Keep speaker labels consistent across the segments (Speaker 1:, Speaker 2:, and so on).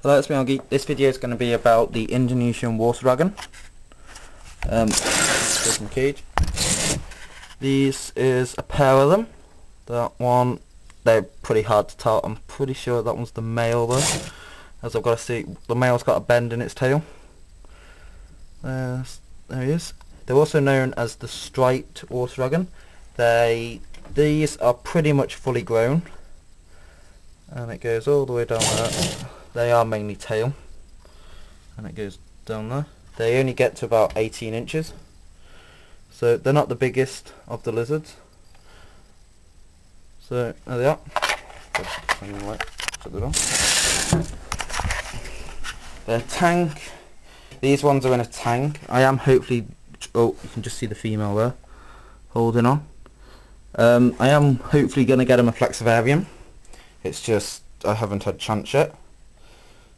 Speaker 1: Hello, it's me Oggy. This video is going to be about the Indonesian water dragon. Here's my cage. This is a pair of them. That one, they're pretty hard to tell. I'm pretty sure that one's the male though, as I've got to see, the male's got a bend in its tail. There he is. They're also known as the striped water dragon. These are pretty much fully grown, and it goes all the way down there. They are mainly tail, and it goes down there. They only get to about 18 inches, so they're not the biggest of the lizards. So there they are. Their tank. These ones are in a tank. I am hopefully. Oh, you can just see the female there, holding on. I am hopefully going to get them a flexivarium. It's just I haven't had a chance yet.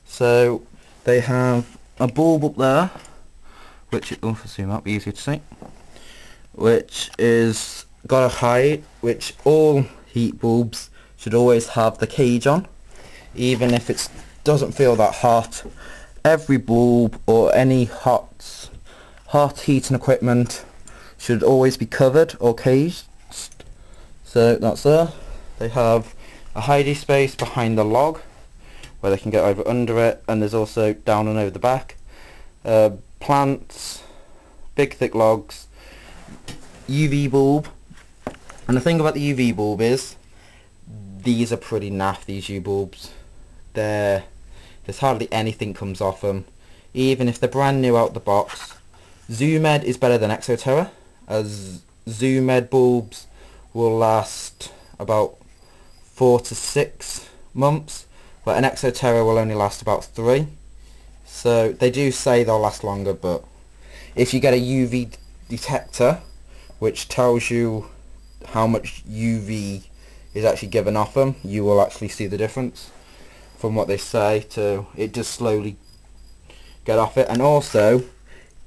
Speaker 1: So they have a bulb up there, which if I zoom up, easier to see, which is got a hide, which all heat bulbs should always have the cage on, even if it doesn't feel that hot. Every bulb or any hot heating equipment should always be covered or caged. So that's there. They have a hidey space behind the log where they can get over under it, and there's also down and over the back. Plants, big thick logs, UV bulb. And the thing about the UV bulb is these are pretty naff, these UV bulbs. There's hardly anything comes off them, even if they're brand new out the box. Zoomed is better than Exoterra, as Zoomed bulbs will last about 4 to 6 months, but an Exoterra will only last about 3. So they do say they'll last longer, but if you get a UV detector which tells you how much UV is actually given off them, you will actually see the difference from what they say to it just slowly get off it. And also,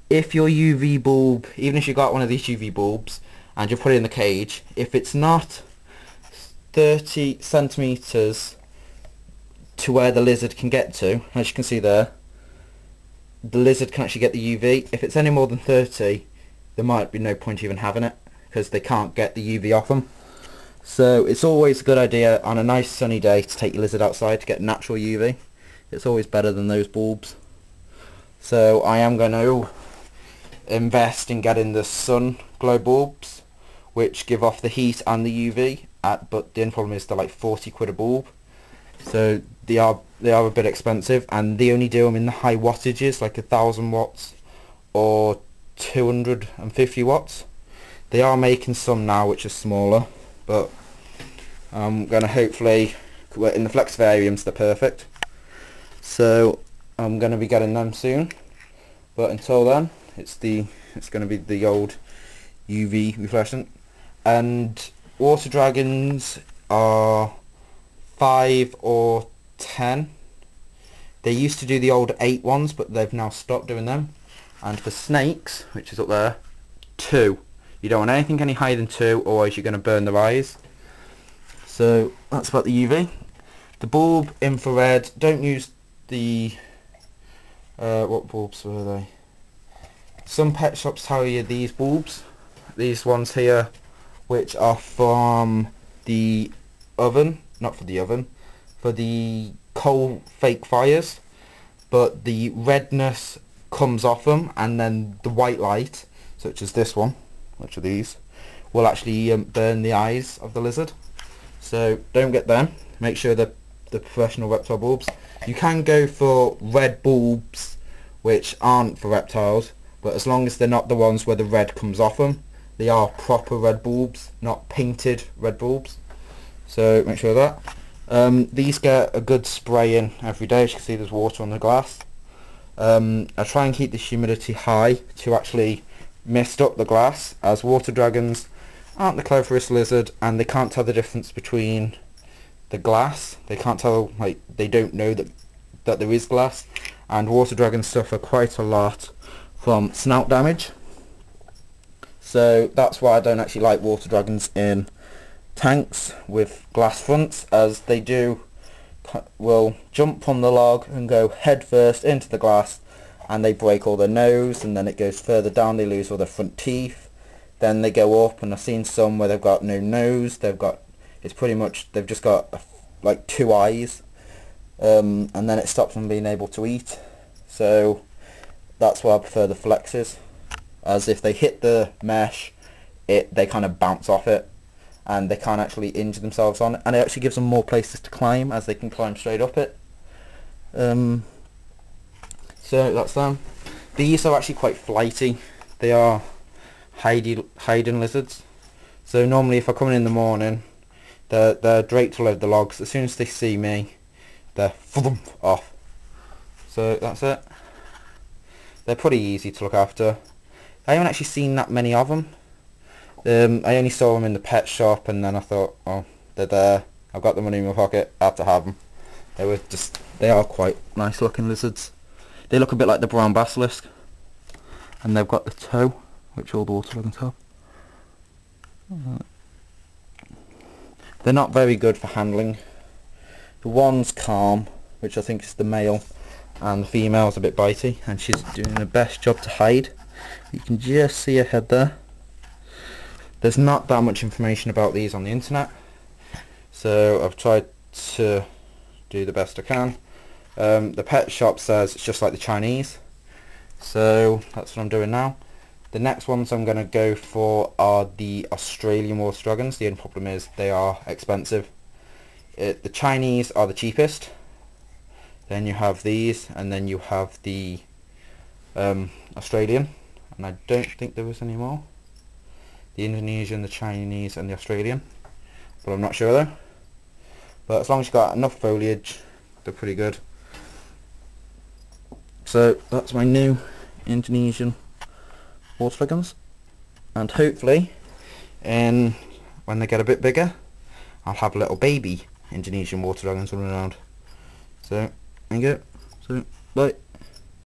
Speaker 1: if your UV bulb, even if you got one of these UV bulbs and you put it in the cage, if it's not 30 centimeters to where the lizard can get to, as you can see there, the lizard can actually get the UV. If it's any more than 30, there might be no point even having it, because they can't get the UV off them. So it's always a good idea on a nice sunny day to take your lizard outside to get natural UV. It's always better than those bulbs. So I am going to invest in getting the sun glow bulbs, which give off the heat and the UV, but the only problem is they're like 40 quid a bulb. So they are a bit expensive, and they only do them in the high wattages, like 1000 watts or 250 watts. They are making some now which are smaller, but I'm going to hopefully, in the flexivariums they're perfect, so I'm going to be getting them soon. But until then, it's going to be the old UV reflectant. And water dragons are 5 or 10. They used to do the old 8 ones, but they've now stopped doing them. And for snakes, which is up there, 2. You don't want anything any higher than 2, or else you're going to burn their eyes. So that's about the UV. The bulb, infrared. Don't use the what bulbs were they? Some pet shops tell you these bulbs, these ones here, which are from the oven, not for the oven, for the coal fake fires, but the redness comes off them, and then the white light, such as this one, which are these, will actually burn the eyes of the lizard. So don't get them. Make sure they're the professional reptile bulbs. You can go for red bulbs which aren't for reptiles, but as long as they're not the ones where the red comes off them, they are proper red bulbs, not painted red bulbs. So make sure of that. These get a good spray in every day. As you can see, there's water on the glass. I try and keep the humidity high to actually mist up the glass, as water dragons aren't the cleverest lizard, and they can't tell the difference between the glass. They can't tell, like, they don't know that there is glass, and water dragons suffer quite a lot from snout damage. So that's why I don't actually like water dragons in tanks with glass fronts, as they do will jump on the log and go head first into the glass, and they break all their nose, and then it goes further down, they lose all their front teeth. Then they go up, and I've seen some where they've got no nose, it's pretty much, they've just got like 2 eyes, and then it stops them being able to eat. So that's why I prefer the flexes, as if they hit the mesh, they kind of bounce off it, and they can't actually injure themselves on it, and it actually gives them more places to climb, as they can climb straight up it. So that's them. These are actually quite flighty. They are hiding lizards. So normally if I come in the morning, they're draped all over the logs. As soon as they see me, they're off. So that's it. They're pretty easy to look after. I haven't actually seen that many of them. I only saw them in the pet shop, and then I thought, oh, they're there. I've got the money in my pocket. I have to have them. They are quite nice looking lizards. They look a bit like the brown basilisk, and they've got the toe, which all the waterbugs have. They're not very good for handling. The one's calm, which I think is the male, and the female's a bit bitey, and she's doing the best job to hide. You can just see her head there. There's not that much information about these on the internet, so I've tried to do the best I can. The pet shop says it's just like the Chinese, so that's what I'm doing now. The next ones I'm going to go for are the Australian water dragons. The only problem is they are expensive. The Chinese are the cheapest, then you have these, and then you have the Australian, and I don't think there was any more. The Indonesian, the Chinese, and the Australian, but I'm not sure though. But as long as you've got enough foliage, they're pretty good. So that's my new Indonesian water dragons, and hopefully when they get a bit bigger, I'll have little baby Indonesian water dragons running around. So there you go. So bye.